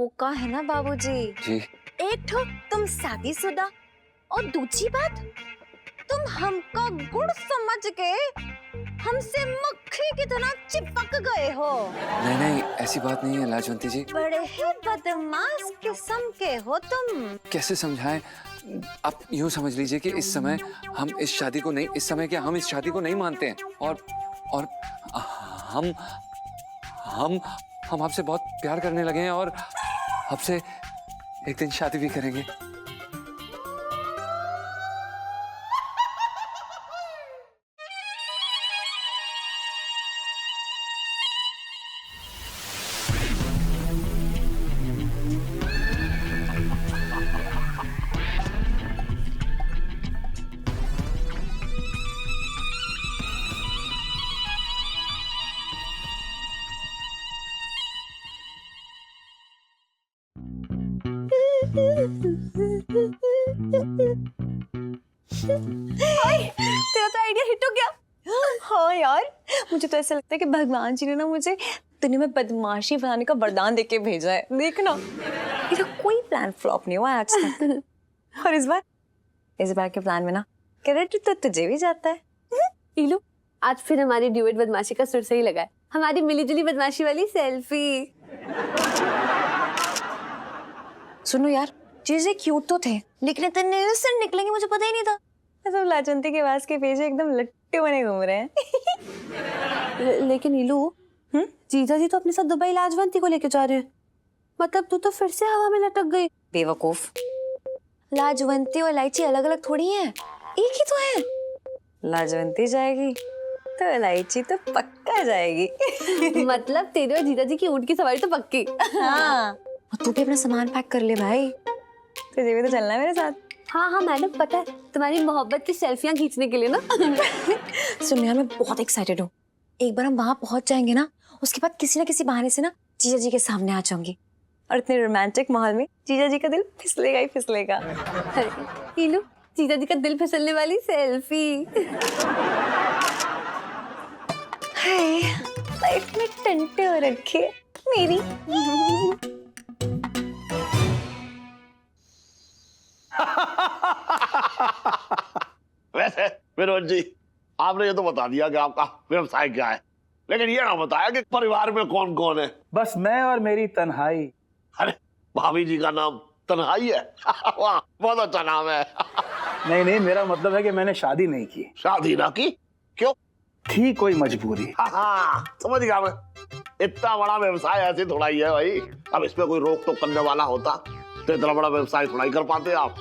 वो का है ना बाबूजी जी। एक तो तुम शादीशुदा और दूसरी बात तुम हमका गुड़ समझ के हमसे मक्खी की तरह चिपक गए हो। नहीं नहीं, ऐसी बात नहीं है लाजवंती जी। बड़े ही बदमाश किस्म के हो तुम। कैसे समझाएं? आप यूं समझ लीजिए कि इस समय हम इस शादी को नहीं मानते हैं और हम आपसे बहुत प्यार करने लगे हैं और आपसे एक दिन शादी भी करेंगे। तेरा तो आइडिया हिट हो गया। हाँ यार, मुझे तो ऐसा लगता है कि भगवान जी ने ना मुझे दुनिया में बदमाशी बनाने का वरदान देके भेजा है। देखना, मेरा कोई प्लान फ्लॉप नहीं हुआ आज तक। और इस बार के प्लान में ना क्रेडिट तो तुझे भी जाता है। इलू, आज फिर हमारी ड्यूएट बदमाशी का सुर सही लगा है। हमारी मिलीजुली बदमाशी वाली सेल्फी। सुनो यार, चीजें क्यूट तो थे लेकिन इतने से निकलेंगे मुझे पता ही नहीं था। सब लाजवंती के पास के पीछे एकदम लट्टे बने घूम रहे हैं। लेकिन इलू, जीजा जी तो अपने साथ दुबई लाजवंती को लेके जा रहे हैं। मतलब तू तो फिर से हवा में लटक गई। बेवकूफ, लाजवंती और इलायची अलग अलग थोड़ी हैं, एक ही तो है। लाजवंती जाएगी तो इलायची तो पक्का जाएगी। मतलब तेरे और जीजा जी की ऊंट की सवारी तो पक्की। हाँ, और तू भी अपना सामान पैक कर ले भाई, तुझे भी तो चलना है मेरे साथ। हाँ हाँ मैडम, पता है तुम्हारी मोहब्बत की सेल्फियां खींचने के लिए ना। सुन यार, मैं बहुत एक्साइटेड हूँ। एक बार हम वहां पहुंच जाएंगे ना, उसके बाद किसी ना किसी बहाने से ना जीजा जी के सामने आ जाऊंगी और इतने रोमांटिक माहौल में जीजा जी का दिल फिसलेगा ही फिसलेगा। इलू, जीजा जी का दिल फिसलने वाली सेल्फी। हाय, लाइफ में टंटे हो रखे मेरी। वैसे विनोद जी, आपने ये तो बता दिया कि आपका व्यवसाय क्या है, लेकिन ये ना बताया कि परिवार में कौन कौन है। बस मैं और मेरी तन्हाई। अरे, भाभी जी का नाम तन्हाई है? वाह, बहुत अच्छा नाम है। नहीं नहीं, मेरा मतलब है कि मैंने शादी नहीं की। शादी ना की? क्यों? थी कोई मजबूरी। हाँ, समझ गया मैं। इतना बड़ा व्यवसाय ऐसे थोड़ा ही है भाई। अब इस पे कोई रोक टोक करने वाला होता तो इतना बड़ा व्यवसाय थोड़ा ही कर पाते आप।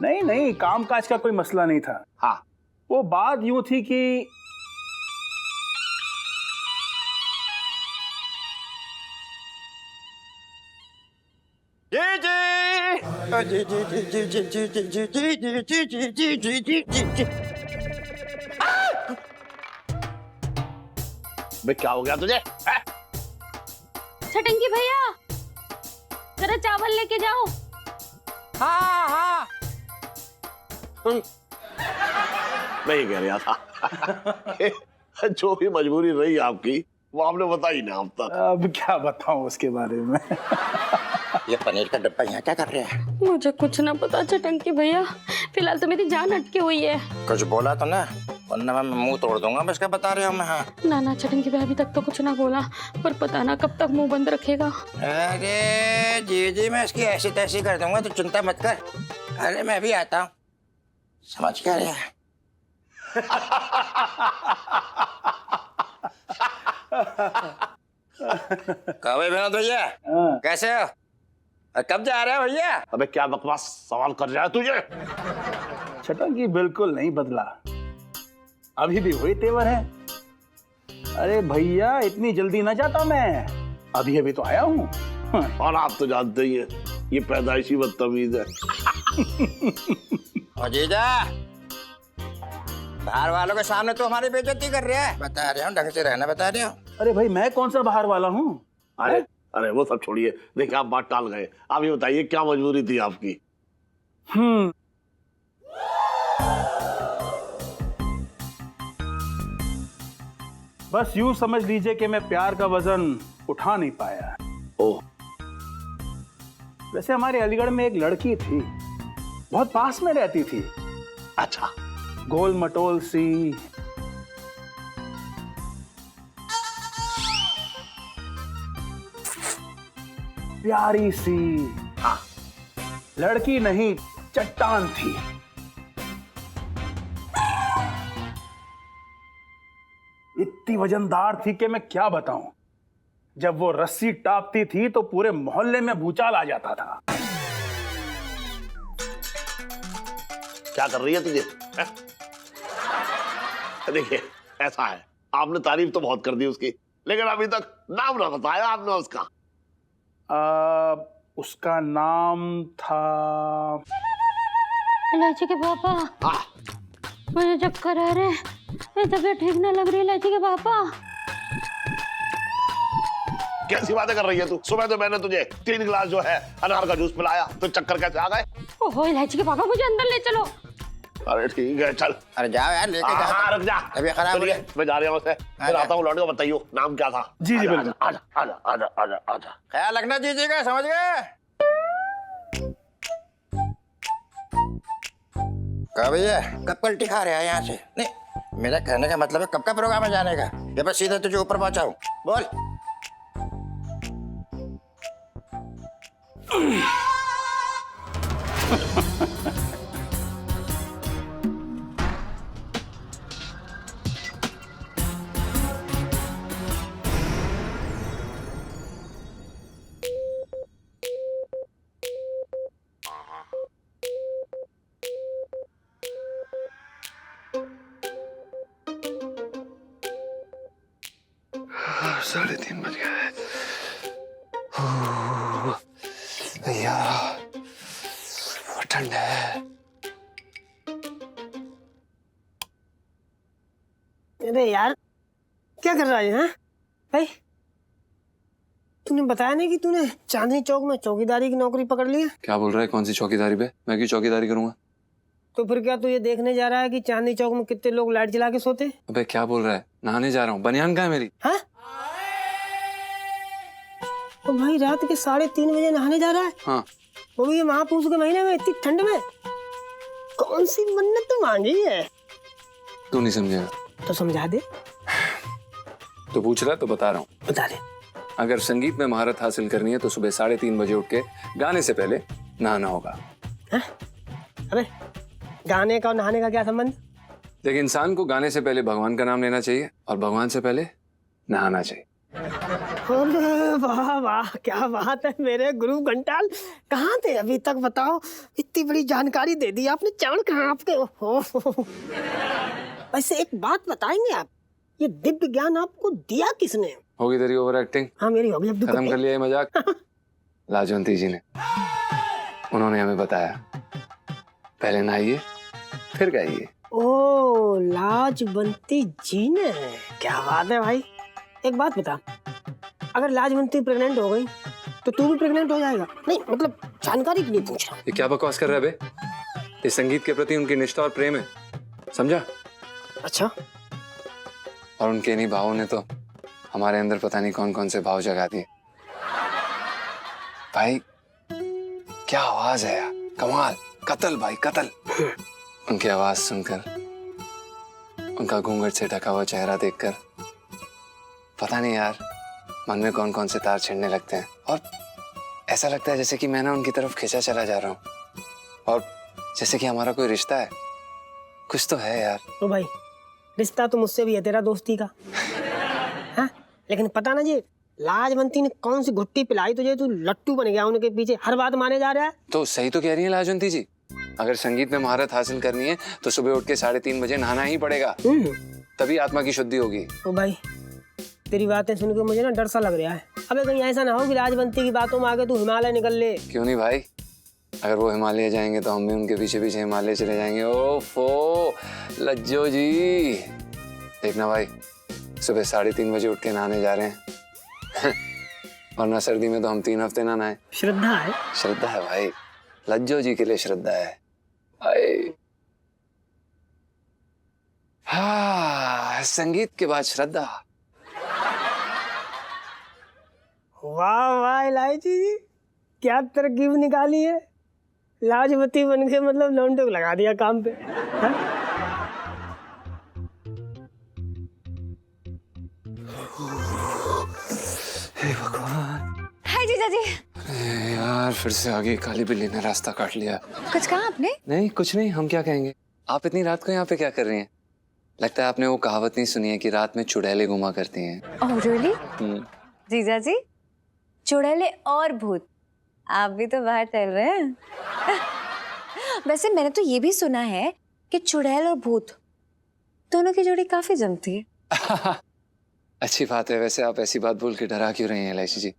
नहीं नहीं, कामकाज का कोई मसला नहीं था। हाँ, वो बात यूं थी कि जी जी जी जी जी जी जी जी जी जी जी जी जी जी जी जी। बे, क्या हो गया तुझे? छटंकी भैया, जरा चावल लेके जाओ। हाँ हाँ, मैं ये कह रहा था जो भी मजबूरी रही आपकी वो आपने बताई ना अब तक। अब क्या बताऊं उसके बारे में। ये पनीर का डब्बा यहाँ क्या कर रहे हैं? मुझे कुछ ना पता छटंकी भैया, फिलहाल तो मेरी जान अटकी हुई है। कुछ बोला तो ना, वरना मैं मुंह तोड़ दूंगा। बस क्या बता रहे हो मैं? हाँ ना ना छटंकी भैया, अभी तक तो कुछ ना बोला, पर पता ना कब तक मुंह बंद रखेगा। अरे जी, मैं इसकी ऐसी तैसी कर दूंगा, तो चिंता मत कर। अरे मैं भी आता हूँ, समझ क्या रहे हैं? कभी विनोद भैया, कैसे हो? कब जा रहे हो भैया? अबे, क्या बकवास सवाल कर रहा है तुझे? छटंकी बिल्कुल नहीं बदला, अभी भी वही तेवर है। अरे भैया, इतनी जल्दी ना जाता मैं, अभी अभी तो आया हूँ। और आप तो जानते ही हैं, ये पैदाइशी बदतमीज है। ओ जीजा, बाहर वालों के सामने तो हमारी बेइज्जती कर रहे हैं। बता रहे हो, ढंग से रहना बता रहे हो। अरे भाई, मैं कौन सा बाहर वाला हूँ? अरे अरे, वो सब छोड़िए। देखिए, आप बात टाल गए। आप ये बताइए, क्या मजबूरी थी आपकी? बस यूं समझ लीजिए कि मैं प्यार का वजन उठा नहीं पाया। वैसे हमारे अलीगढ़ में एक लड़की थी, बहुत पास में रहती थी, अच्छा, गोल मटोल सी, प्यारी सी। हाँ, लड़की नहीं, चट्टान थी। इतनी वजनदार थी कि मैं क्या बताऊं। जब वो रस्सी टापती थी तो पूरे मोहल्ले में भूचाल आ जाता था। क्या कर रही है तुझे? देखिए, ऐसा है, आपने तारीफ तो बहुत कर दी उसकी, लेकिन अभी तक नाम ना बताया आपने उसका। उसका नाम था, इलायची के पापा, हाँ, मुझे चक्कर आ रहे हैं, मेरी तबीयत ठीक ना लग रही। इलायची के पापा, कैसी बातें कर रही है तू? सुबह तो मैंने तुझे 3 गिलास जो है अनार का जूस पिलाया, तो चक्कर कैसे आ गए? ओहो इलायची के पापा, मुझे अंदर ले चलो। अरे ठीक है, चल। अरे जाओ यार, लेके जाओ। हाँ, रुक जा। तबीयत खराब हो चलिए, गई। मैं जा रहा हूँ, फिर आता हूँ, लौट के बताइयो नाम क्या था। जी जी आजा, बिल्कुल। आजा आजा आजा आजा आजा। ख्याल रखना जीजी का, समझ गए? कब भैया, कब पलटी खा रहे हैं यहाँ से? नहीं, मेरा कहने का मतलब है कब का प्रोग्राम है जाने का? ये बस सीधे तुझे ऊपर पहुंचाऊं। बोल। साढ़े 3 बज गए। भैया ठंड है। अरे यार, क्या कर रहा है हाँ? भाई, तूने बताया नहीं कि तूने चांदनी चौक में चौकीदारी की नौकरी पकड़ ली है? क्या बोल रहा है? कौन सी चौकीदारी पे? मैं क्यों चौकीदारी करूंगा? तो फिर क्या तू ये देखने जा रहा है कि चांदनी चौक में कितने लोग लाइट जला के सोते? अबे क्या बोल रहा है? नहाने जा रहा हूँ। बनियान कहाँ है मेरी? हाँ? तो भाई रात के 3:30 बजे नहाने जा रहा है, हाँ, वो भी ये महापूस के महीने में, इतनी ठंड में? कौन सी मन्नत मांगी है? तू नहीं समझेगा तो समझा दे। तो पूछ रहा है तो बता रहा हूँ। बता दे। अगर संगीत में महारत हासिल करनी है तो सुबह 3:30 बजे उठ के गाने से पहले नहाना होगा। हाँ? अबे, गाने का और नहाने का क्या संबंध? देखिए, इंसान को गाने से पहले भगवान का नाम लेना चाहिए और भगवान से पहले नहाना चाहिए। अरे वाह वाह, क्या बात है मेरे गुरु घंटाल। कहाँ थे अभी तक बताओ? इतनी बड़ी जानकारी दे दी आपने, चवड़ कहाँ आपके? ओहो। वैसे एक बात बताएंगे आप, ये दिव्य ज्ञान आपको दिया किसने? होगी तेरी ओवर एक्टिंग? हाँ मेरी होगी, अब खत्म कर लिया ये मजाक? लाजवंती जी ने, उन्होंने हमें बताया पहले नहाइए फिर गाइए। ओ, लाजवंती जी ने, क्या बात है भाई। एक बात बता, अगर लाजवंती प्रेग्नेंट हो गई तो तू भी प्रेग्नेंट हो जाएगा? नहीं मतलब जानकारी के लिए पूछ रहा हूँ। ये क्या बकवास कर रहा है बे? इस संगीत के प्रति उनकी निष्ठा और प्रेम है, समझा? अच्छा, और उनके इन्हीं भावों ने तो हमारे अंदर पता नहीं कौन कौन से भाव जगा दिए। भाई क्या आवाज है यार, कमाल, कत्ल भाई कत्ल। उनकी आवाज सुनकर, उनका घूंघट से ढका हुआ चेहरा देखकर पता नहीं यार मन में कौन कौन से तार छिड़ने लगते हैं, और ऐसा लगता है जैसे कि मैं ना उनकी तरफ खींचा चला जा रहा हूँ, और जैसे कि हमारा कोई रिश्ता है, कुछ तो है यार। तो भाई रिश्ता तो मुझसे भी है तेरा दोस्ती का। हाँ? लेकिन पता ना जी, लाजवंती ने कौन सी घुट्टी पिलाई तुझे, तू लट्टू बन गया उनके पीछे, हर बात माने जा रहा है। तो सही तो कह रही है लाजवंती जी, अगर संगीत में महारत हासिल करनी है तो सुबह उठ के 3:30 बजे नहाना ही पड़ेगा, तभी आत्मा की शुद्धि होगी। ओ भाई, तेरी बातें सुन के मुझे ना डर सा लग रहा है। अबे कहीं ऐसा ना हो कि लाजवंती की बातों में आगे तू हिमालय निकल ले। क्यों नहीं भाई, अगर वो हिमालय जाएंगे तो हम भी उनके पीछे पीछे हिमालय चले जाएंगे। ओफो लज्जो जी, देखना भाई सुबह 3:30 बजे उठ के नहाने जा रहे हैं। वरना सर्दी में तो हम 3 हफ्ते ना नहाए। श्रद्धा है, श्रद्धा है भाई, लज्जो जी के लिए श्रद्धा है भाई। हाँ, संगीत के बाद श्रद्धा। वाह वाह इलायची जी, क्या तरकीब निकाली है, लाजपति बन के मतलब लौंडे को लगा दिया काम पे। हाँ? हे भगवान, हाय जीजा जी। अरे यार फिर से आगे काली बिल्ली ने रास्ता काट लिया। कुछ कहा आपने? नहीं कुछ नहीं, हम क्या कहेंगे। आप इतनी रात को यहाँ पे क्या कर रही हैं? लगता है आपने वो कहावत नहीं सुनी है कि रात में चुड़ैलें घुमा करती हैं। Oh really? हम्म। जीजा जी, चुड़ैले और भूत, आप भी तो बाहर टहल रहे हैं। वैसे मैंने तो ये भी सुना है कि चुड़ैल और भूत दोनों की जोड़ी काफी जमती है। अच्छी बात है। वैसे आप ऐसी बात बोल के डरा क्यों रही हैं इलायची जी?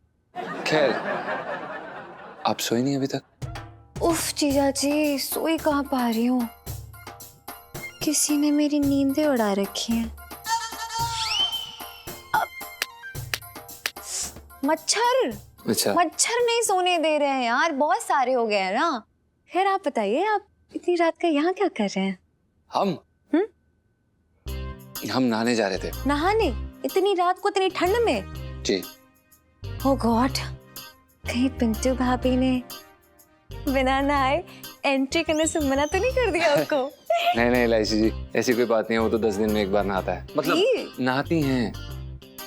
खैर, आप सोई नहीं अभी तक? उफ जीजा जी, सोई कहाँ पा रही हूँ, किसी ने मेरी नींदें उड़ा रखी हैं। मच्छर अच्छा, मच्छर नहीं सोने दे रहे हैं यार, बहुत सारे हो गए हैं ना। खैर आप बताइए, आप इतनी रात का यहाँ क्या कर रहे हैं? हम नहाने जा रहे थे। नहाने? इतनी रात को, इतनी ठंड में? जी। ओह गॉड, कहीं पिंटू भाभी ने बिना नहाए एंट्री करने से मना तो नहीं कर दिया आपको? नहीं नहीं इलायची जी, ऐसी कोई बात नहीं है। वो तो 10 दिन में एक बार नहाता है, मतलब ये? नहाती हैं।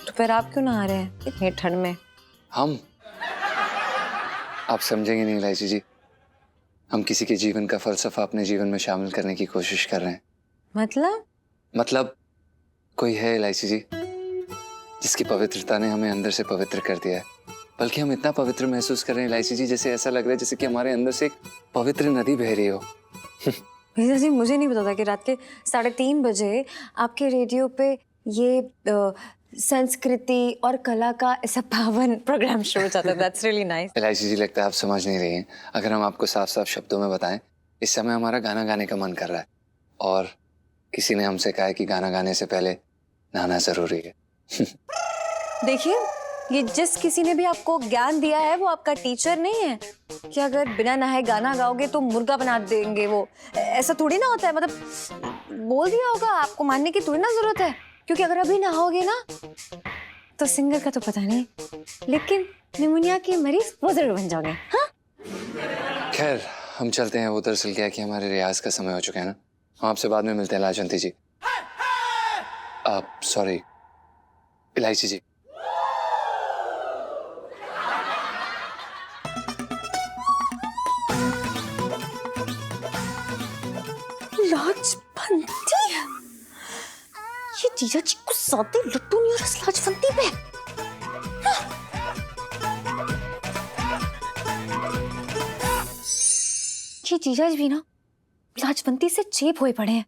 तो फिर आप क्यों नहा रहे हैं इतनी ठंड में? हम, आप समझेंगे नहीं इलायची जी, हम किसी के जीवन का फलसफा अपने जीवन में शामिल करने की कोशिश कर रहे हैं। मतलब कोई है इलायची जी जिसकी पवित्रता ने हमें अंदर से पवित्र कर दिया है। बल्कि हम इतना पवित्र महसूस कर रहे हैं इलायची जी, जैसे ऐसा लग रहा है जैसे कि हमारे अंदर से एक पवित्र नदी बह रही हो। भैया जी, मुझे नहीं पता था कि रात के 3:30 बजे आपके रेडियो पे ये संस्कृति और कला का ऐसा पावन प्रोग्राम शुरू हो जाता है। That's really nice. इलायची जी, लगता है आप समझ नहीं रही हैं। अगर हम आपको साफ साफ शब्दों में बताएं, इस समय हमारा गाना गाने का मन कर रहा है और किसी ने हमसे कहा है कि गाना गाने से पहले नहाना जरूरी है। देखिए, ये जिस किसी ने भी आपको ज्ञान दिया है वो आपका टीचर नहीं है कि अगर बिना नहाए गाना गाओगे तो मुर्गा बना देंगे वो। ऐसा थोड़ी ना होता है, मतलब बोल दिया होगा, आपको मानने की थोड़ी ना जरूरत है। क्योंकि अगर अभी नहाओगे ना तो सिंगर का तो पता नहीं, लेकिन निमोनिया की मरीज वो जरूर बन जाओगे। हाँ? खैर हम चलते हैं। वो दरअसल क्या है कि हमारे रियाज का समय हो चुका है ना। हम आपसे बाद में मिलते हैं लाजवंती जी। सॉरी इलायची जी। लाजवंती, ये जीजा जी को साथे लट्टू नहीं और इस लाजवंती पे। ये जीजा जी भी ना लाजवंती से चेप हुए पड़े हैं।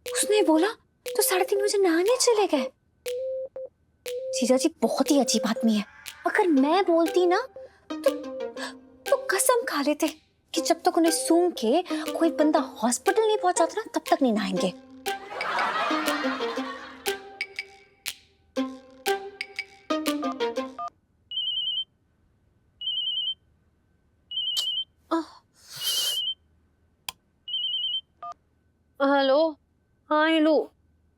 उसने बोला तो 3:30 बजे नहाने चले गए। जीजा जी बहुत ही अजीब आदमी है। अगर मैं बोलती ना तो कसम खा लेते कि जब तक उन्हें सूंघ के कोई बंदा हॉस्पिटल नहीं पहुंचाता ना, तब तक नहीं नहाएंगे। हेलो। हाँ हेलो।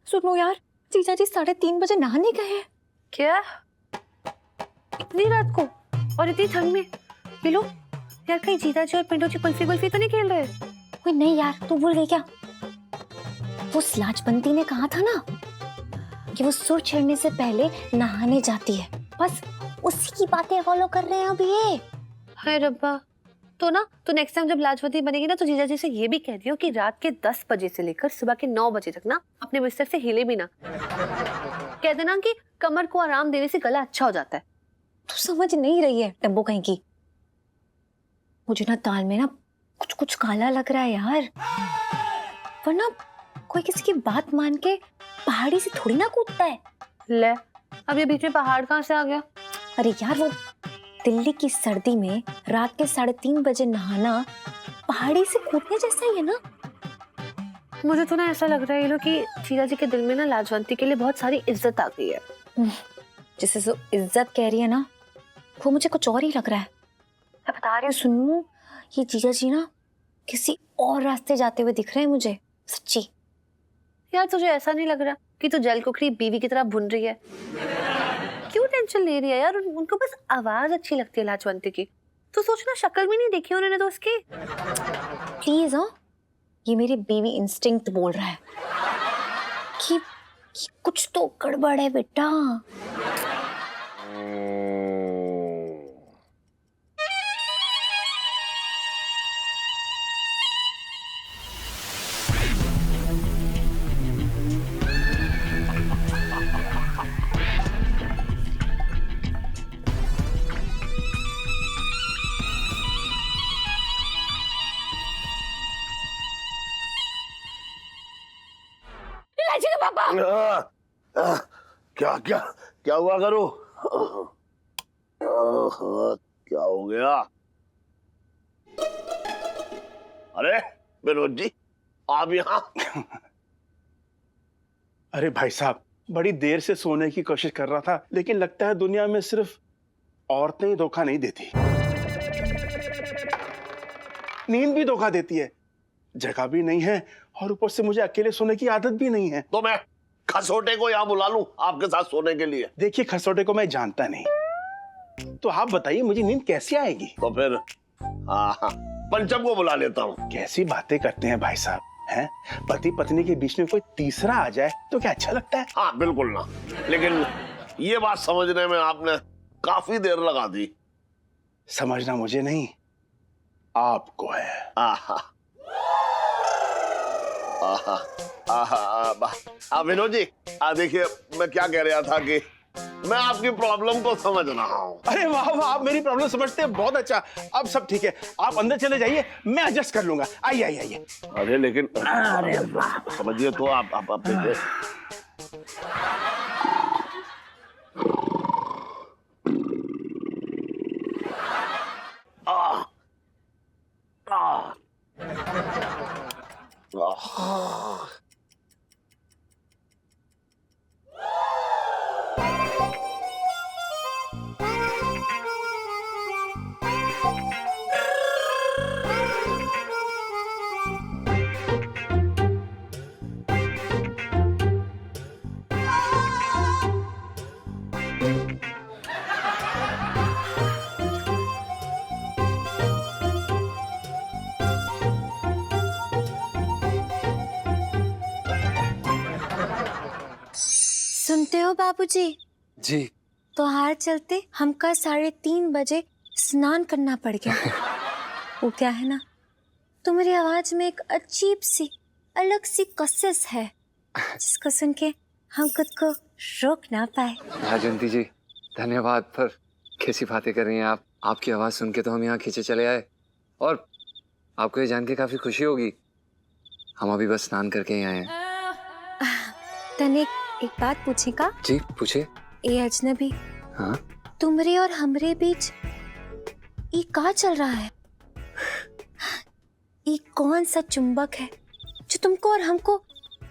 सुनो यार, जीजा जी 3:30 बजे नहाने गए हैं। क्या? इतनी रात को और इतनी ठंड में? ये लो यार, कहीं जीजा जी और पिंटू जी कुल्फी कुल्फी तो नहीं खेल रहे? कोई नहीं यार, तू भूल गई क्या? वो लाजवंती ने कहा था ना कि वो सुर चढ़ने से पहले नहाने जाती है, बस उसी की बातें फॉलो कर रहे हैं अब ये। हाय रब्बा। तो ना, तो नेक्स्ट टाइम जब लाजवंती बनेगी ना, तो जीजा जी से ये भी कह दियो कि रात के 10 बजे से लेकर सुबह के 9 बजे तक ना अपने बिस्तर से हिले भी ना। कह देना कि कमर को आराम देने से गला अच्छा हो जाता है। तू समझ नहीं रही है टम्बो कहीं की। मुझे ना दाल में ना कुछ कुछ काला लग रहा है यार। वरना कोई किसी की बात मान के पहाड़ी से थोड़ी ना कूदता है। ले, अब ये बीच में पहाड़ कहाँ से आ गया? अरे यार, वो दिल्ली की सर्दी में रात के 3:30 बजे नहाना पहाड़ी से कूदने जैसा ही है ना। मुझे तो ना ऐसा लग रहा है ये लो कि जीजा जी के दिल में ना लाजवंती के लिए बहुत सारी इज्जत आ गई है। जिसे जो इज्जत कह रही है ना, वो मुझे कुछ और ही लग रहा है। मैं बता रही हूँ सुनू, ये जीजा जी ना किसी और रास्ते जाते हुए दिख रहे हैं मुझे, सच्ची। यार तुझे ऐसा नहीं लग रहा कि तू जल कुकड़ी बीवी की तरह भुन रही है? क्यों टेंशन ले रही है यार? उनको बस आवाज अच्छी लगती है लाजवंती की। तो सोचना, शक्ल भी नहीं देखी उन्होंने तो उसकी। प्लीज हाँ, ये मेरी बेबी इंस्टिंक्ट बोल रहा है कि कुछ तो गड़बड़ है बेटा। पापा क्या क्या क्या हुआ करो? क्या हो गया? अरे विनोद जी, आप यहाँ? अरे भाई साहब, बड़ी देर से सोने की कोशिश कर रहा था, लेकिन लगता है दुनिया में सिर्फ औरतें ही धोखा नहीं देती, नींद भी धोखा देती है। जगह भी नहीं है और ऊपर से मुझे अकेले सोने की आदत भी नहीं है। तो मैं खसोटे को यहाँ बुला लूं आपके साथ सोने के लिए? देखिए, खसोटे को मैं जानता नहीं, तो आप बताइए मुझे नींद कैसे आएगी? तो फिर पंचम को बुला लेता हूँ। कैसी बातें करते हैं भाई साहब, हैं? पति पत्नी के बीच में कोई तीसरा आ जाए तो क्या अच्छा लगता है? हाँ बिल्कुल ना, लेकिन ये बात समझने में आपने काफी देर लगा दी। समझना मुझे नहीं, आपको है। विनोद जी, देखिए मैं क्या कह रहा था कि मैं आपकी प्रॉब्लम को समझ रहा हूँ। अरे वाह वाह, आप मेरी प्रॉब्लम समझते हैं, बहुत अच्छा। अब सब ठीक है, आप अंदर चले जाइए, मैं एडजस्ट कर लूंगा। आइए आइए आइए। अरे लेकिन समझिए तो आप देखिए। सुनते हो बाबूजी? जी। तो हार चलते हमका 3:30 बजे स्नान करना पड़ गया। वो क्या है ना, तुम्हारी आवाज में एक अजीब सी अलग सी कसस है, जिसको सुन के हम खुद को रोक ना पाए। राजवंती जी, धन्यवाद। पर कैसी बातें कर रही हैं आप? आपकी आवाज सुन के तो हम यहाँ खींचे चले आए, और आपको ये जान के काफी खुशी होगी, हम अभी बस स्नान करके ही आए हैं। तने एक बात पूछे का? जी पूछे। ए अजनबी, हाँ? तुमरे और हमरे बीच ये क्या चल रहा है? ये कौन सा चुंबक है जो तुमको और हमको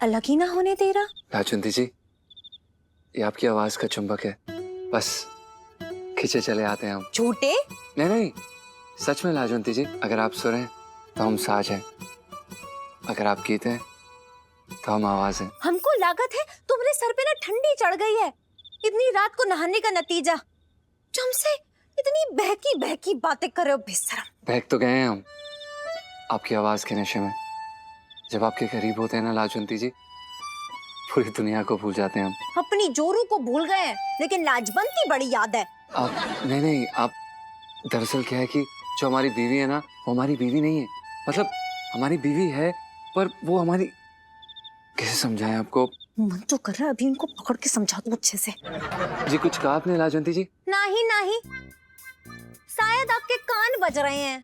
अलग ही ना होने दे रहा? राजवंती जी, ये आपकी आवाज का चुंबक है, बस खींचे चले आते हैं हम। झूठे? नहीं नहीं, सच में लाजवंती जी, अगर आप सुर हैं तो हम साज हैं, अगर आप गीत हैं तो हम आवाज हैं। हमको लागत है तुम्हारे सर पे ना ठंडी चढ़ गई है इतनी रात को नहाने का नतीजा, जो हमसे इतनी बहकी बहकी बातें कर रहे हो बेशरम। बहक तो गए हैं हम आपकी आवाज के नशे में। जब आपके करीब होते हैं ना लाजवंती जी, पूरी दुनिया को भूल जाते हैं हम। अपनी जोरू को भूल गए हैं, लेकिन लाजवंती बड़ी याद है। आप नहीं, आप दरअसल क्या है कि जो हमारी बीवी है ना, वो हमारी बीवी नहीं है। मतलब हमारी बीवी है, पर वो हमारी, कैसे समझाएं आपको? मन तो कर रहा है अभी इनको पकड़ के समझा दूं अच्छे से। जी कुछ कहा आपने लाजवंती जी? नहीं, शायद आपके कान बज रहे हैं।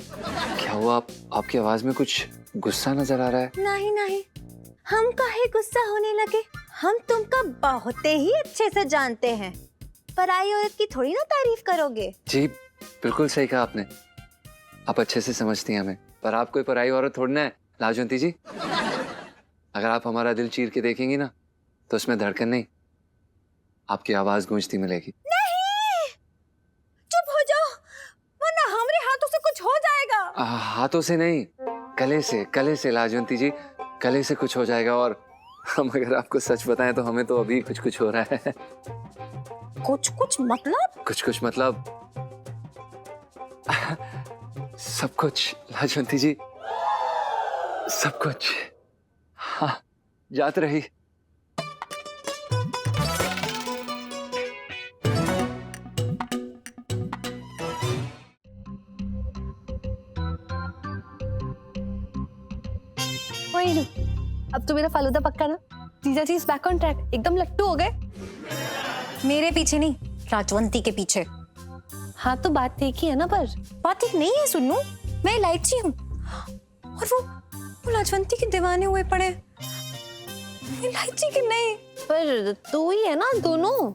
क्या हुआ? आपकी आवाज में कुछ गुस्सा नजर आ रहा है। नहीं, हम काहे गुस्सा होने लगे? हम तुमका बहुत ही अच्छे से जानते हैं, पराई औरत की थोड़ी ना तारीफ करोगे। जी बिल्कुल सही कहा आपने, आप अच्छे से समझती हैं हमें, पर आप कोई पराई औरत थोड़ी ना है लाजवंती जी। अगर आप हमारा दिल चीर के देखेंगी ना, तो उसमें धड़कन नहीं, आपकी आवाज गूंजती मिलेगी। नहीं, चुप हो जाओ, वरना हमारे हाथों से कुछ हो जाएगा। हाथों से नहीं, कले से लाजवंती जी, कले से कुछ हो जाएगा। और हम अगर आपको सच बताएं तो हमें तो अभी कुछ हो रहा है। कुछ मतलब? कुछ मतलब सब कुछ लाजवंती जी, सब कुछ। हाँ, जात रही। वही लो, अब तो मेरा फालूदा पक्का ना। जीजा जी इज बैक ऑन ट्रैक, एकदम लट्टू हो गए। मेरे पीछे नहीं, लाजवंती के पीछे। हाँ तो बात एक ही है ना, पर बात ठीक नहीं है सुन्नू, मैं इलायची हूँ और वो लाजवंती के दीवाने हुए पड़े, इलायची के नहीं। पर तू ही है ना दोनों।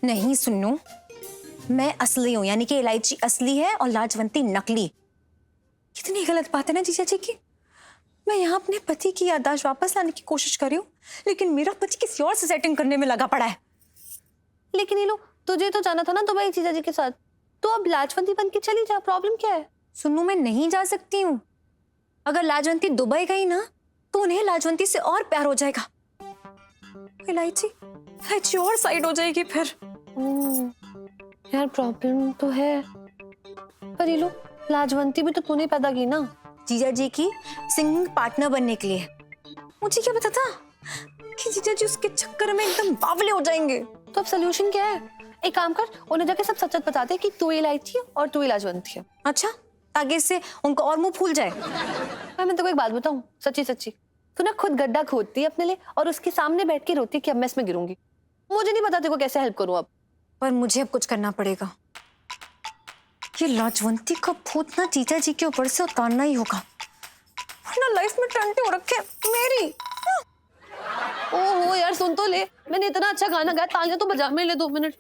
नहीं सुन्नू, मैं असली हूँ, यानी कि इलायची असली है और लाजवंती नकली। कितनी गलत बात है ना जीजा जी की। मैं यहाँ अपने पति की याददाश्त वापस लाने की कोशिश कर रही हूँ, लेकिन मेरा पति किसी और से सेटिंग करने में लगा पड़ा है। लेकिन ये लो, तुझे तो जाना था ना दुबई जीजा जी के साथ, तो अब लाजवंती बन के चली जा, प्रॉब्लम क्या है? सुन्नू मैं नहीं जा सकती हूँ। अगर लाजवंती दुबई गई ना तो उन्हें लाजवंती से और प्यार हो जाएगा। इलायची इलायची और साइड हो जाएगी फिर। यार प्रॉब्लम तो है, पर ये लो, लाजवंती भी तो तूने पैदा की ना। जीजा जी की सिंगिंग पार्टनर बनने के लिए। मुझे क्या पता था कि जीजा जी उसके चक्कर में एकदम बावले हो जाएंगे। तो अब सोल्यूशन क्या है? एक काम कर, उन्हें जाके सब सच सच बता दे कि तू इलायची है और तू लाजवंती है। अच्छा, ताकि इससे उनको और मुंह फूल जाए। मैं तेको एक बात बताऊं, सच्ची सच्ची, तू ना खुद गड्ढा खोदती है अपने लिए और उसके सामने बैठ के रोती है कि अब मैं इसमें गिरूंगी। मुझे नहीं पता तेको कैसे हेल्प करूं अब। पर मुझे अब कुछ करना पड़ेगा। ये लाजवंती का भूत ना जीजा जी के ऊपर से उतारना ही होगा, वरना लाइफ में टंटे हो रखे मेरी। ओहो यार सुन तो ले, मैंने इतना अच्छा गाना गाया, तालियां तो बजा, मेरे लिए 2 मिनट।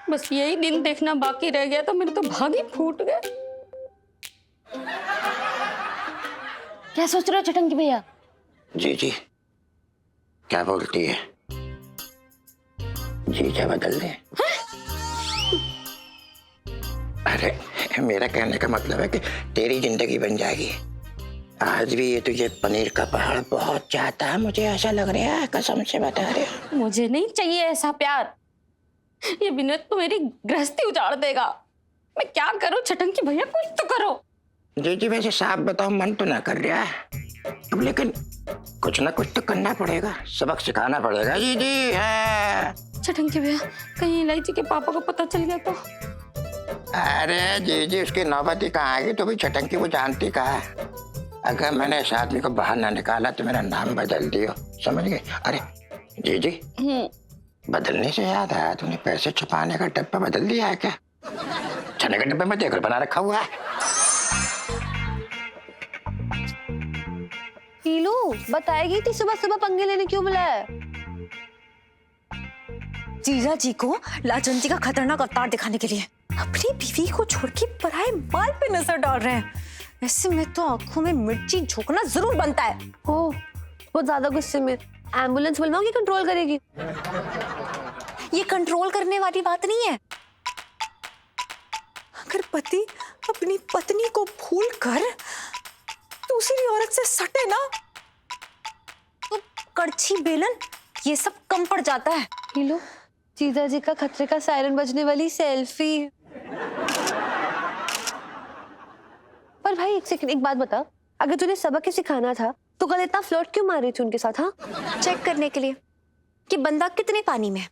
बस यही दिन देखना बाकी रह गया तो मेरे तो भाग ही फूट गए। क्या सोच रहे हो चटंकी भैया? जी जी, क्या बोलती है? जी क्या बदल दे? अरे मेरा कहने का मतलब है कि तेरी जिंदगी बन जाएगी। आज भी ये तुझे पनीर का पहाड़ बहुत चाहता है, मुझे ऐसा लग रहा है, कसम से बता रहे हो। मुझे नहीं चाहिए ऐसा प्यार, ये विनोद तो मेरी गृहस्थी उजाड़ देगा। मैं क्या करूं चटंकी भैया, कुछ तो करो। जी जी, वैसे साफ बताओ, मन तो ना कर रहा है अब, लेकिन कुछ ना कुछ तो करना पड़ेगा, सबक सिखाना पड़ेगा। जी जी है। चटंकी भैया, कहीं इलायची के पापा को पता चल गया तो? अरे जी जी, उसकी नौबत ही कहाँ आएगी, तो भी चटंकी वो जानती कहाँ है। अगर मैंने इस आदमी को बाहर ना निकाला तो मेरा नाम बदल दियो, समझ गए? अरे जी जी, बदलने से याद आया, तूने पैसे छुपाने का डब्बा बदल दिया है क्या? छने के डब्बे में देकर बना रखा हुआ है। हीलू बताएगी थी सुबह सुबह पंगे लेने क्यों बुलाया? जीजा जी को लाजवंती का खतरनाक अवतार दिखाने के लिए अपनी बीवी को छोड़ के पराये बाल पे नजर डाल रहे हैं। ऐसे में तो आंखों में मिर्ची झोंकना जरूर बनता है। ओ, बहुत ज्यादा गुस्से में, एम्बुलेंस बुलवाऊंगी, कंट्रोल करेगी। ये कंट्रोल करने वाली बात नहीं है। अगर पति अपनी पत्नी को भूल कर दूसरी औरत से सटे ना तो कड़छी बेलन ये सब कम पड़ जाता है। हीलू, जीजा जी का खतरे का सायरन बजने वाली सेल्फी। पर भाई एक सेकंड, एक बात बता, अगर तूने सबक ही सिखाना था तो कल इतना फ्लर्ट क्यों मार रही थी उनके साथ? हाँ, चेक करने के लिए कि बंदा कितने पानी में है।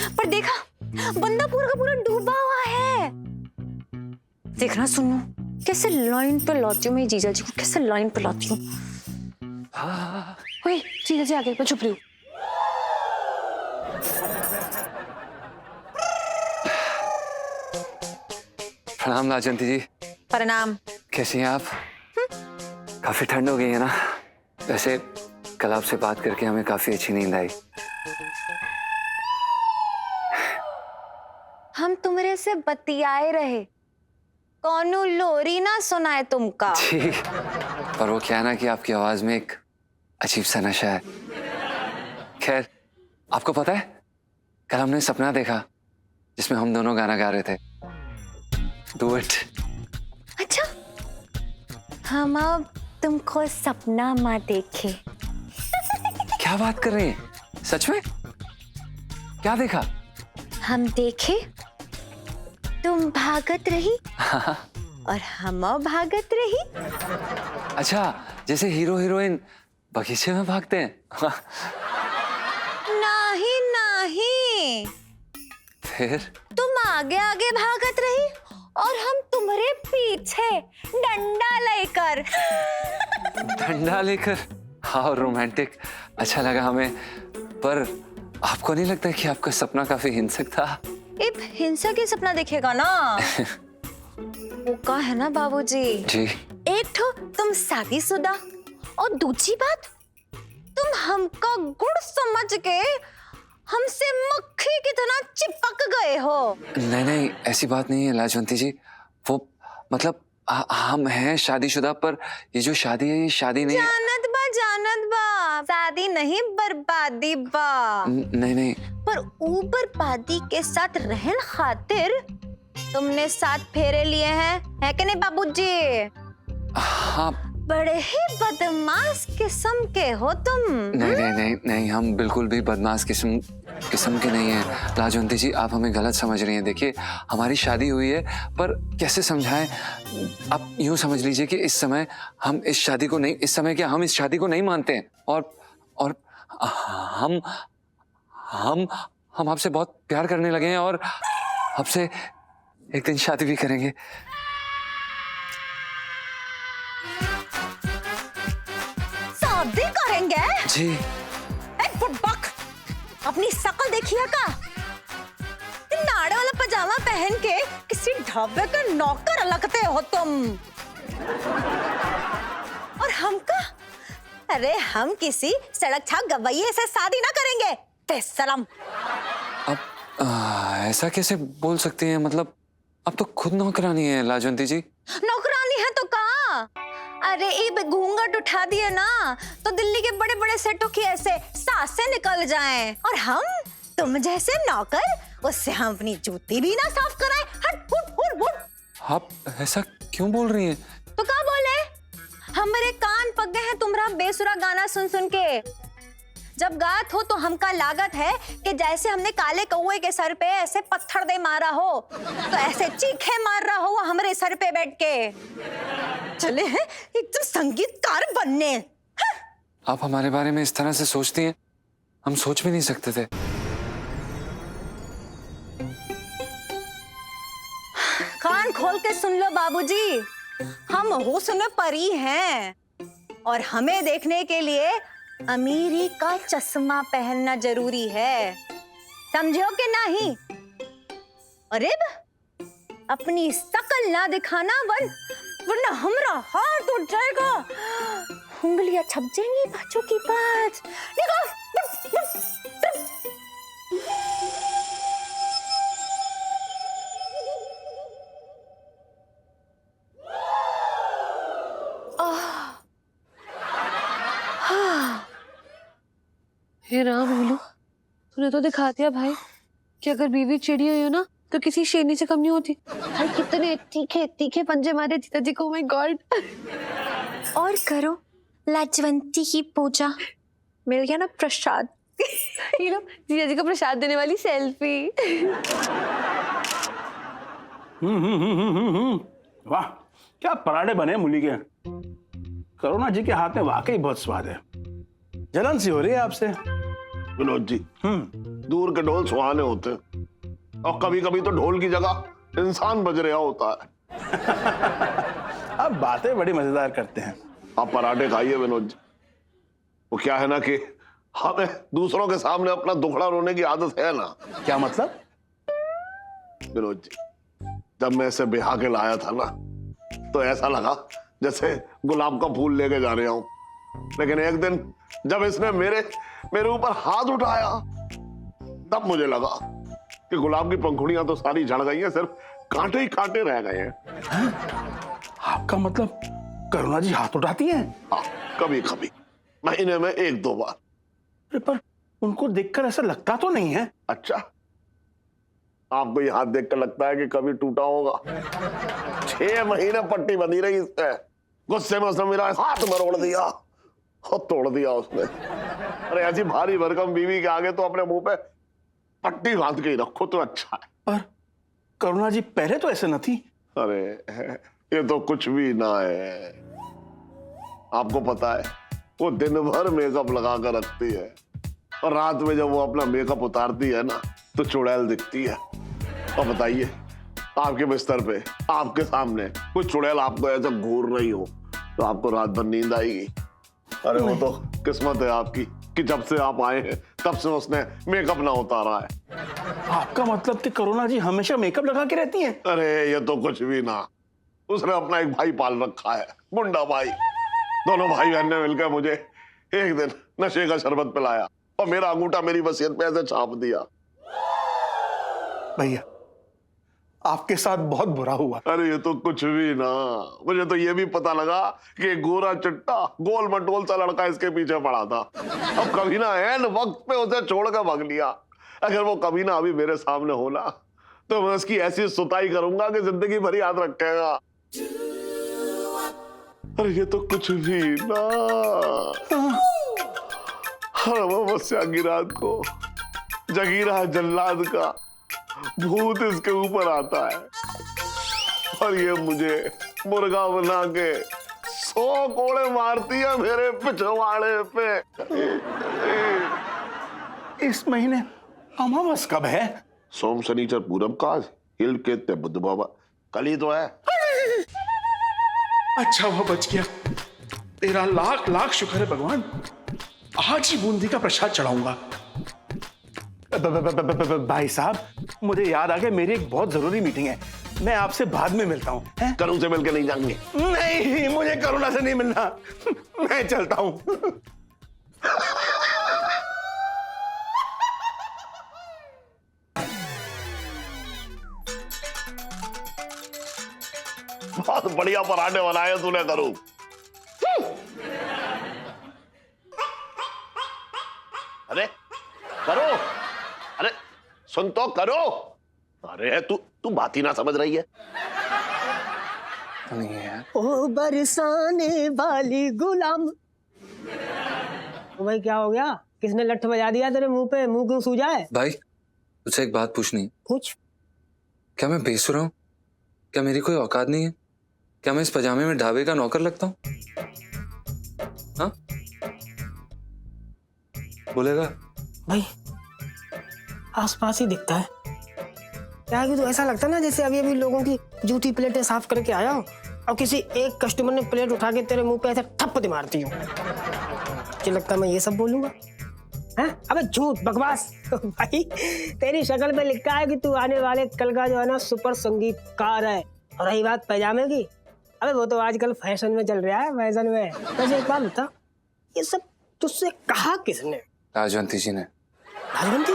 पर देखा, बंदा पूरा का पूरा डूबा हुआ है। देखना सुनो, कैसे लाइन पे लाती हूँ मैं जीजा जी को, कैसे लाइन पे लाती हूँ। ओए, जीजा जी आ गए, मैं चुप रही हूँ। प्रणाम लाजवंती जी। प्रणाम। कैसी हैं आप? काफी ठंड हो गई है ना? वैसे कल आपसे बात करके हमें काफी अच्छी नींद आई। हम तुमरे से बतियाए रहे, कौनो लोरी ना सुनाए तुमका। जी, पर वो क्या है ना कि आपकी आवाज में एक अजीब सा नशा है। खैर, आपको पता है कल हमने सपना देखा जिसमें हम दोनों गाना गा रहे थे, डुएट। अच्छा, हम अब तुमको सपना में देखे। क्या बात कर रही हैं? सच में? क्या देखा? हम देखे तुम भागत रही और हम भागत रही। अच्छा, जैसे हीरो हीरोइन बगीचे में भागते हैं। नहीं नहीं, फिर तुम आगे आगे भागत रही और हम तुम्हारे पीछे डंडा लेकर। डंडा लेकर? हाँ, रोमांटिक, अच्छा लगा हमें। पर आपको नहीं लगता कि आपका सपना काफी हिंसक था? एक हिंसा के सपना देखेगा ना। वो का है ना बाबूजी जी। एक तो तुम शादीशुदा और दूसरी बात तुम हमका गुड़ समझ के हमसे मक्खी की तरह चिपक गए हो। नहीं नहीं, ऐसी बात नहीं है लाजवंती जी। वो मतलब हम हैं शादीशुदा, पर ये जो शादी है ये शादी नहीं है। जानत बा शादी नहीं बर्बादी बा। नहीं नहीं, पर ऊ बर्बादी के साथ रहन खातिर तुमने 7 फेरे लिए हैं, है कि नहीं बाबूजी? हाँ। बड़े ही बदमाश किस्म के हो तुम। नहीं नहीं नहीं नहीं, हम बिल्कुल भी बदमाश किस्म के नहीं हैं लाजवंती जी, आप हमें गलत समझ रही हैं। देखिए, हमारी शादी हुई है, पर कैसे समझाएं? आप यूं समझ लीजिए कि इस समय हम इस शादी को नहीं, इस समय क्या हम इस शादी को नहीं मानते हैं, और हम आपसे बहुत प्यार करने लगे हैं और आपसे एक दिन शादी भी करेंगे। शादी करेंगे? जी। बुड़बक, अपनी शकल देखिए का? नाड़े वाला पजामा पहन के किसी ढाबे का नौकर लगते हो तुम। और हमका? अरे हम किसी सड़क छाप गवैये से शादी ना करेंगे, बेशरम। अब ऐसा कैसे बोल सकती हैं? मतलब अब तो खुद नौकरानी है लाजवंती जी। नौकरानी है तो कहा? अरे ये घूंघट उठा दिए ना तो दिल्ली के बड़े बड़े सेठों की ऐसे सांसें निकल जाएं, और हम तुम जैसे नौकर, उससे हम अपनी जूती भी ना साफ कराएं। हट फुट फुट फुट। आप ऐसा क्यों बोल रही हैं? तो क्या बोले? हमारे कान पक गए हैं तुम्हारा बेसुरा गाना सुन सुन के। जब गात हो तो हमका लागत है कि जैसे हमने काले कौवे के सर पे ऐसे पत्थर दे मारा हो, तो ऐसे चीखे मार रहा हो हमारे सर पे बैठ के। चले हैं एकदम संगीतकार बनने। आप हमारे बारे में इस तरह से सोचती हैं, हम सोच भी नहीं सकते थे। कान खोल के सुन लो बाबूजी, हम हुस्न में परी हैं और हमें देखने के लिए अमीरी का चश्मा पहनना जरूरी है, समझो कि नहीं? अरे अपनी शकल ना दिखाना वरना हमरा हाथ उठ जाएगा, उंगलियां छप जाएंगी बच्चों की पास। हे राम बोलो, तूने तो दिखा दिया भाई कि अगर बीवी चिड़ी हुई हो ना तो किसी शेरनी से कम नहीं होती। भाई कितने तीखे तीखे पंजे मारे जीजा जी को, माय गॉड। और करो लाजवंती की पूजा, मिल गया ना प्रसाद। ये लो जीजा जी को प्रसाद देने वाली सेल्फी। वाह, क्या पराठे बने मूली के। करुणा जी के हाथ में वाकई बहुत स्वाद है। जलन सी हो रही है आपसे विनोद जी। दूर के ढोल सुहाने होते हैं और कभी कभी तो ढोल की जगह इंसान बज रहा होता है। आप बातें बड़ी मजेदार करते हैं। आप पराठे खाइए विनोद जी। वो क्या है ना कि हमें दूसरों के सामने अपना दुखड़ा रोने की आदत है ना। क्या मतलब? विनोद जी, जब मैं इसे बिहा के लाया था ना तो ऐसा लगा जैसे गुलाब का फूल लेके जा रहा हूं, लेकिन एक दिन जब इसने मेरे ऊपर हाथ उठाया तब मुझे लगा कि गुलाब की पंखुड़ियां तो सारी झड़ गई हैं, सिर्फ कांटे ही कांटे रह गए हैं। आपका मतलब करुणा जी हाथ उठाती हैं? हाँ, कभी कभी, महीने में 1-2 बार। पर उनको देखकर ऐसा लगता तो नहीं है। अच्छा, आपको ये हाथ देखकर लगता है कि कभी टूटा होगा? 6 महीने पट्टी बंधी रही इस पे। गुस्से में उसने मेरा हाथ मरोड़ दिया और तोड़ दिया उसने। अरे ऐसी भारी भरकम बीवी के आगे तो अपने मुंह पे पट्टी बांध के ही रखो तो अच्छा है। पर करुणा जी पहले तो ऐसे न थी। अरे ये तो कुछ भी ना है। आपको पता है वो दिन भर मेकअप लगा कर रखती है और रात में जब वो अपना मेकअप उतारती है ना तो चुड़ैल दिखती है। और बताइए, आपके बिस्तर पे आपके सामने कोई चुड़ैल आपको ऐसा घूर रही हो तो आपको रात भर नींद आएगी? अरे वो तो किस्मत है आपकी कि जब से आप आए हैं तब से उसने मेकअप ना उतारा है। आपका मतलब कि करुणा जी हमेशा मेकअप लगा के रहती हैं? अरे ये तो कुछ भी ना, उसने अपना एक भाई पाल रखा है, मुंडा भाई। दोनों भाई बहन ने मिलकर मुझे एक दिन नशे का शरबत पिलाया और मेरा अंगूठा मेरी वसीयत पे ऐसे छाप दिया। भैया आपके साथ बहुत बुरा हुआ। अरे ये तो कुछ भी ना, मुझे तो ये भी पता लगा कि एक गोरा चिट्टा गोल मटोल सा लड़का इसके पीछे पड़ा था। अब कभी ना ऐन वक्त पे उसे छोड़कर भाग लिया। अगर वो कभी ना अभी मेरे सामने हो ना तो मैं उसकी ऐसी सुताई करूंगा कि जिंदगी भर याद रखेगा। अरे ये तो कुछ भी ना। हर अमावस्या की रात को जगीरा जल्लाद का भूत इसके ऊपर आता है और ये मुझे मुर्गा बना के 100 कोड़े मारती है मेरे पिछवाड़े पे। इस महीने अमावस कब है? सोम शनिचर पूरब का हिल के ते बुध बाबा कल ही तो है। अच्छा वो बच गया। तेरा लाख लाख शुक्र है भगवान। आज ही बूंदी का प्रसाद चढ़ाऊंगा। भाई साहब मुझे याद आ गया, मेरी एक बहुत जरूरी मीटिंग है। मैं आपसे बाद में मिलता हूँ। करुण से मिलकर नहीं जाएंगे? नहीं, मुझे करुणा से नहीं मिलना। मैं चलता हूँ। बहुत बढ़िया पराठे बनाए तूने करूं। अरे करो, अरे सुन तो करो। अरे तू बात ही ना समझ रही है। नहीं है यार। ओ बरसाने वाली गुलाम। ओ भाई क्या हो गया? किसने लठ बजा दिया तेरे मुंह पे? मुंह क्यों सूजा है? भाई तुझसे एक बात पूछनी है। कुछ? क्या मैं बेसुरा हूँ? क्या मेरी कोई औकात नहीं है? क्या मैं इस पजामे में ढाबे का नौकर लगता हूँ? हाँ बोलेगा? भाई आसपास ही दिखता है। क्या कि तो ऐसा लगता है ना जैसे अभी अभी लोगों की जूठी प्लेटें साफ करके आया हो और किसी एक कस्टमर ने प्लेट उठा के तेरे मुंह पे ऐसे ठप्प दे मारती हूँ। मुझे लगता है मैं ये सब बोलूंगा? हैं? अबे झूठ बकवास। भाई तेरी शक्ल पे लिखा है कि तू आने वाले कल का जो है ना सुपर संगीतकार है। और रही बात पैजामे की, अबे वो तो आजकल फैशन में चल रहा है, फैशन में। वैसे एक बात बता, ये सब तुझसे कहा किसने? लाजवंती जी ने। लाजवंती?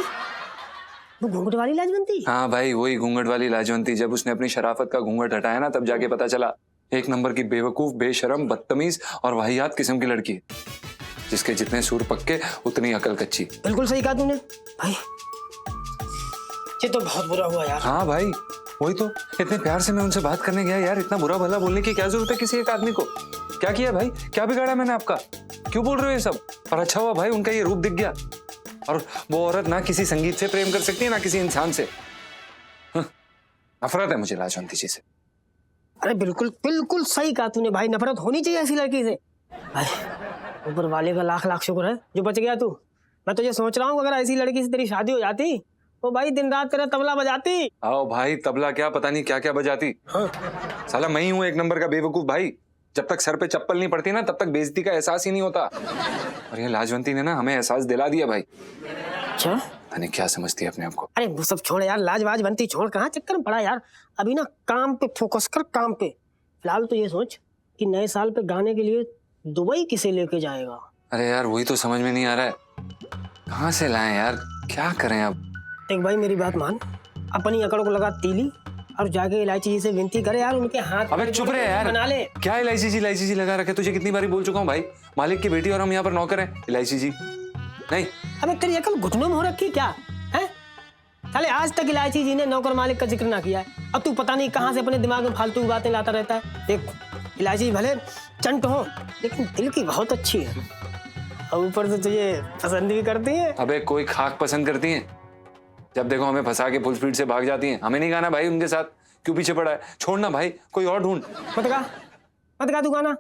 वो घूंघट वाली लाजवंती? हाँ भाई वही घूंघट वाली लाजवंती। जब उसने अपनी शराफत का घूंघट हटाया ना तब जाके पता चला एक नंबर की बेवकूफ, बेशरम, बदतमीज और वाहियात किस्म की लड़की, जिसके जितने सूर पक्के उतनी अकल कच्ची। बिल्कुल सही कहा तूने भाई। ये तो बहुत बुरा हुआ यार। हाँ भाई वही तो, इतने प्यार से मैं उनसे बात करने गया यार, इतना बुरा भला बोलने की क्या जरूरत है किसी एक आदमी को? क्या किया भाई? क्या बिगाड़ा मैंने आपका? क्यों बोल रहे हो ये सब? और अच्छा हुआ भाई उनका ये रूप दिख गया। और वो औरत ना किसी संगीत से प्रेम कर सकती है ना किसी इंसान से। नफरत है मुझे लाजवंती जी से। अरे बिल्कुल बिल्कुल सही कहा तूने भाई, नफरत होनी चाहिए ऐसी लड़की से। भाई ऊपर वाले का लाख लाख शुक्र है जो बच गया तू। मैं तो ये सोच रहा हूँ अगर ऐसी लड़की से तेरी शादी हो जाती तो भाई दिन रात तेरा तबला बजाती। आओ भाई तबला क्या पता नहीं क्या क्या बजाती। हाँ। साला मैं ही हूँ एक नंबर का बेवकूफ भाई। जब तक सर पे चप्पल नहीं पड़ती ना तब तक बेइज्जती का एहसास ही नहीं होता। और ये लाजवंती ने ना हमें एहसास दिला दिया भाई। अच्छा मैंने क्या समझती है अपने आप को? अरे वो सब छोड़ यार, लाज वाज बनती छोड़, कहाँ चक्कर में पड़ा यार। अभी ना काम पे फोकस कर, काम पे। फिलहाल तो ये सोच कि नए साल पे गाने के लिए दुबई किसे लेके जाएगा। अरे यार वही तो समझ में नहीं आ रहा है, कहाँ से लाएं यार, क्या करें अब? एक भाई मेरी बात मान, अपनी अकड़ को लगा तीली और जाके इलायची जी से विनती करे यार, उनके हाथ अबे चुप रहे यार, बना ले। क्या इलायची जी लगा रखे? तुझे कितनी बारी बोल चुका हूँ भाई, मालिक की बेटी और हम यहाँ पर नौकर हैं। इलायची जी नहीं, अबे तेरी अकल घुटनों में हो रखी क्या है? साले आज तक इलायची जी ने नौकर मालिक का जिक्र ना किया है। अब तू पता नहीं कहाँ से अपने दिमाग में फालतू की बातें लाता रहता है। देख इलायची भले चंट हो लेकिन दिल की बहुत अच्छी है और ऊपर से तुझे पसंद भी करती है। अबे कोई खाक पसंद करती है? जब देखो हमें फंसा के फुल स्पीड से भाग जाती हैं। हमें नहीं गाना भाई उनके साथ, क्यों पीछे पड़ा है? छोड़ना भाई, कोई और ढूंढ। मत गा तू गाना।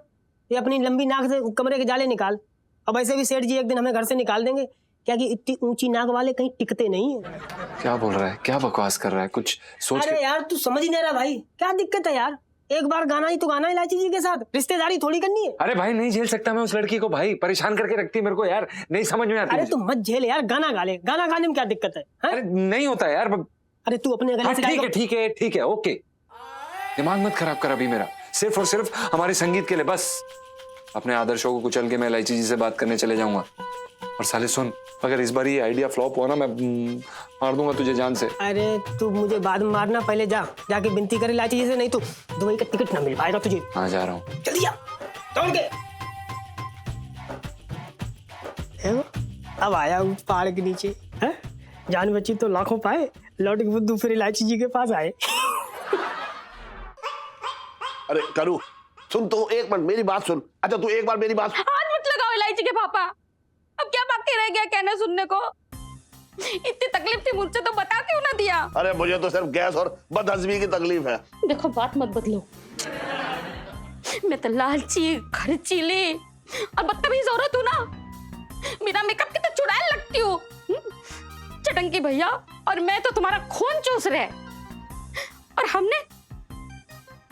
ये अपनी लंबी नाक से कमरे के जाले निकाल। अब ऐसे भी सेठ जी एक दिन हमें घर से निकाल देंगे क्या कि इतनी ऊंची नाक वाले कहीं टिकते नहीं है। क्या बोल रहा है, क्या बकवास कर रहा है, कुछ सोच अरे यार तू समझ ही नहीं रहा भाई, क्या दिक्कत है यार? एक बार गाना ही तो गाना इलायची जी के साथ, रिश्तेदारी थोड़ी करनी है। अरे भाई नहीं झेल सकता मैं उस लड़की को भाई, परेशान करके रखती है मेरे को यार, नहीं समझ में आती। अरे तू मत झेल यार, गाना गा ले। गाना गाने में क्या दिक्कत है? अरे नहीं होता यार। अरे तू अपने गले से ठीक है ठीक है ठीक है ओके। दिमाग मत खराब कर अभी मेरा, सिर्फ और सिर्फ हमारे संगीत के लिए बस। अपने आदर्शों को कुचल के मैं इलायची जी से बात करने चले जाऊंगा। और साले सुन, अगर इस बार ये आइडिया फ्लॉप हुआ ना, मैं मार दूंगा तुझे जान से। अरे तू मुझे बाद में मारना, पहले जाके विनती कर इलायची जी से, नहीं तो दुबई का टिकट ना मिल पाएगा तुझे। हाँ जा रहा हूँ। जल्दी जा दौड़ के। अब आया हूँ पहाड़ के नीचे है? जान बची तो लाखों पाए, लौट के बुद्धू फिर इलायची जी के पास आए। अरे करू सुन तो, एक मिनट मेरी बात सुन। अच्छा तू एक बार मेरी बात। हाथ मत लगाओ इलायची के पापा, अब क्या बाकी रह गया कहने सुनने को? इतनी तकलीफ थी मुझसे तो बता क्यों ना दिया? अरे मुझे तो सिर्फ गैस और बदहजमी की तकलीफ है। देखो बात मत बदलो, मैं तो लालची खर्चीली और बदतमीज औरत हूँ ना। मेरा मेकअप कितना चुड़ैल लगती हूँ। चटंकी भैया और मैं तो तुम्हारा खून चूस रहे, और हमने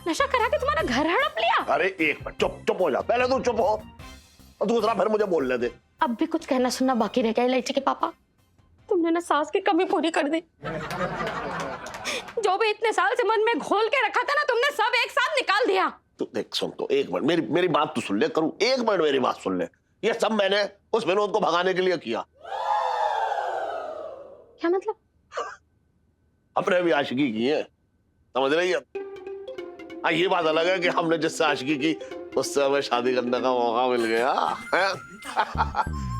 नशा करा के तुम्हारा घर हड़प लिया। अरे एक मिनट चुप हो जा, पहले तू चुप हो और दूसरा फिर मुझे बोलने दे। अब भी कुछ कहना सुनना बाकी रह गया इलायची के पापा। तुमने ना सास की कमी पूरी कर दी। जो भी इतने साल से मन में घोल के रखा था ना, तुमने सब एक साथ निकाल दिया। तू देख सुन तो, एक मिनट मेरी बात तो सुन ले करूं, एक मिनट मेरी बात सुन ले। ये सब मैंने उस विनोद को भगाने के लिए किया। क्या मतलब? अपने भी आशिकी की है, समझ रही है? हाँ ये बात अलग है कि हमने जिससे आशिकी की उससे हमें शादी करने का मौका मिल गया है?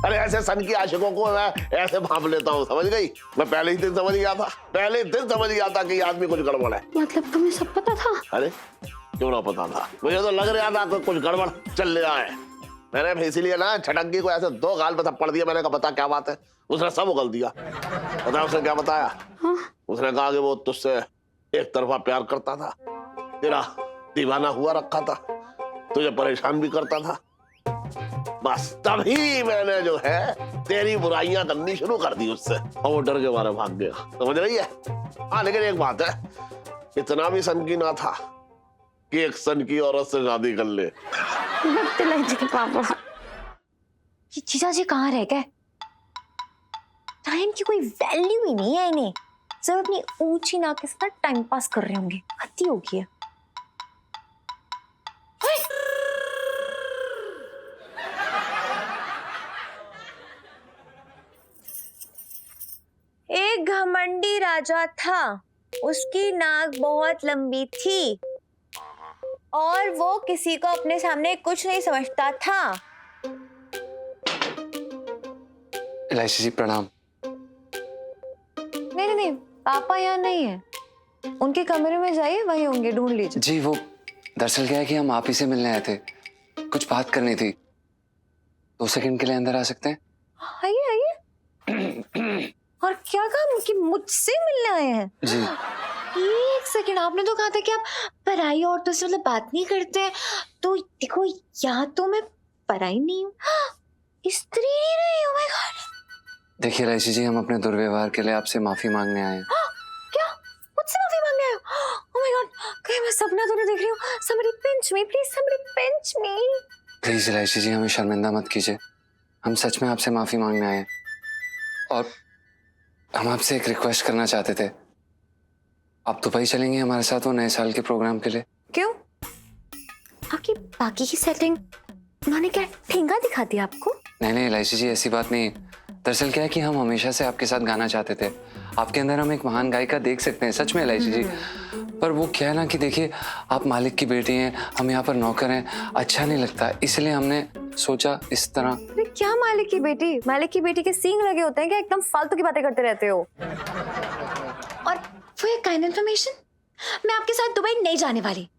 अरे ऐसे सन की आशिकों को मैं ऐसे भांप लेता हूँ, समझ गई? मैं पहले ही दिन समझ गया था, पहले दिन समझ गया था कि ये आदमी कुछ गड़बड़ है। मतलब तुम्हें सब पता था? अरे क्यों ना पता था, मुझे तो लग रहा था कि कुछ गड़बड़ चल रहा है। मैंने इसीलिए ना छटंकी को ऐसे दो गाल पे थप्पड़ दिया। मैंने कहा बता क्या बात है, उसने सब उगल दिया। पता है उसने क्या बताया? उसने कहा कि वो तुझसे एक तरफा प्यार करता था, तेरा दीवाना हुआ रखा था, तुझे परेशान भी करता था। बस तभी मैंने जो है तेरी बुराइयां करनी शुरू कर दी उससे, और वो डर के मारे भाग गया, समझ रही है? हाँ लेकिन एक बात है, इतना भी सन की ना था कि एक सन की औरत से शादी कर ले। इलायची के पापा, ये जीजा जी कहाँ रह गए? टाइम की कोई वैल्यू ही नहीं है इन्हें, सब अपनी ऊंची नाक के साथ टाइम पास कर रहे होंगे। हत्ती हो गई है। एक घमंडी राजा था, उसकी नाक बहुत लंबी थी और वो किसी को अपने सामने कुछ नहीं समझता था। इलायची जी प्रणाम। नहीं नहीं, पापा यहाँ नहीं है, उनके कमरे में जाइए, वही होंगे, ढूंढ लीजिए। जी वो दरअसल क्या है कि हम आप ही से मिलने आए थे, कुछ बात करनी थी। 2 सेकंड के लिए अंदर आ सकते हैं? आइए आइए। और क्या काम कि मुझसे मिलने आए हैं? जी। एक सेकंड, आपने तो कहा था कि आप पराई औरतों से मतलब बात नहीं करते हैं, तो देखो यहाँ तो मैं पराई नहीं हूँ, स्त्री नहीं रही हूँ। My God. देखिए इलायची जी, हम अपने दुर्व्यवहार के लिए आपसे माफी मांगने आए हैं। क्या मुझसे माफी मांगने आए हो? ओह माय गॉड, कहीं मैं सपना तो नहीं देख रही हूँ? somebody pinch me please, somebody pinch me। Please इलायची जी हमें शर्मिंदा मत कीजिए, हम सच में आपसे माफी मांगने आए हैं। और हम आपसे एक रिक्वेस्ट करना चाहते थे, आप दुबई चलेंगे हमारे साथ वो नए साल के प्रोग्राम के लिए? क्यों? आपकी बाकी की सेटिंग उन्होंने क्या ठेंगा दिखा दिया आपको? नहीं इलायची जी ऐसी बात नहीं। दरअसल क्या है कि हम हमेशा से आपके साथ गाना चाहते थे, आपके अंदर हम एक महान गायिका देख सकते हैं, सच में इलायची जी। पर वो क्या है ना कि देखिए आप मालिक की बेटी हैं, हम यहाँ पर नौकर हैं, अच्छा नहीं लगता, इसलिए हमने सोचा इस तरह। क्या मालिक की बेटी? मालिक की बेटी के सींग लगे होते हैं क्या? एकदम फालतू की बातें करते रहते हो। और वो एक काइंड इन्फॉर्मेशन, मैं आपके साथ दुबई नहीं जाने वाली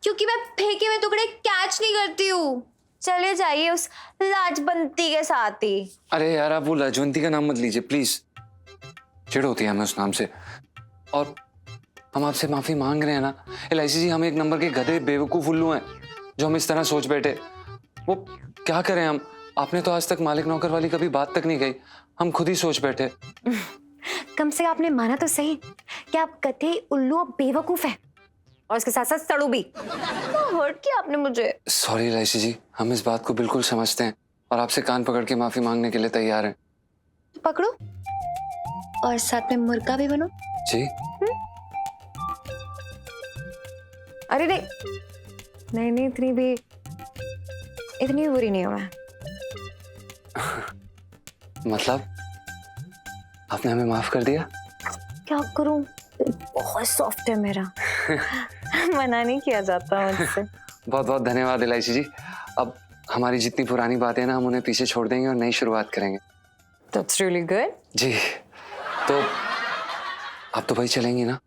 क्योंकि मैं फेंके हुए टुकड़े कैच नहीं करती हूँ। चले जाइए उस लाजवंती के साथ ही। अरे यार आप वो लाजवंती का नाम मत लीजिए प्लीज, चिढ़ होती है हमें उस नाम से। और हम आपसे माफी मांग रहे हैं ना एलआईसी जी, हम एक नंबर के गधे बेवकूफ उल्लू हैं जो हम इस तरह सोच बैठे। वो क्या करें हम, आपने तो आज तक मालिक नौकर वाली कभी बात तक नहीं कही, हम खुद ही सोच बैठे। कम से आपने माना तो सही कि आप गधे, उल्लू और बेवकूफ है, और इसके साथ साथ सड़ू भी। तो हर्ट किया आपने मुझे। सॉरी एलआईसी जी, हम इस बात को बिल्कुल समझते हैं और आपसे कान पकड़ के माफी मांगने के लिए तैयार हैं। पकड़ो और साथ में मुर्गा भी बनो। जी अरे नहीं नहीं नहीं, इतनी बुरी नहीं हूं मैं। मतलब आपने हमें माफ कर दिया? क्या करूं, बहुत सॉफ्ट है मेरा। मना नहीं किया जाता मुझसे। बहुत बहुत धन्यवाद एलआईसी जी। अब हमारी जितनी पुरानी बातें ना हम उन्हें पीछे छोड़ देंगे और नई शुरुआत करेंगे। That's really good. जी तो आप तो भाई चलेंगी ना?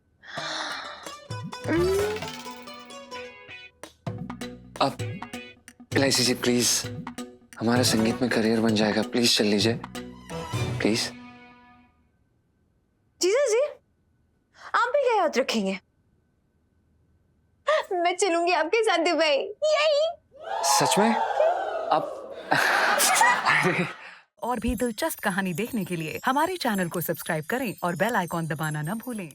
अब एलआईसी जी प्लीज, हमारा संगीत में करियर बन जाएगा, प्लीज चल लीजिए प्लीज। जीजा जी, आप भी क्या याद रखेंगे? मैं चलूंगी आपके साथ दुबई। यही सच में? आप और भी दिलचस्प कहानी देखने के लिए हमारे चैनल को सब्सक्राइब करें और बेल आइकॉन दबाना न भूलें।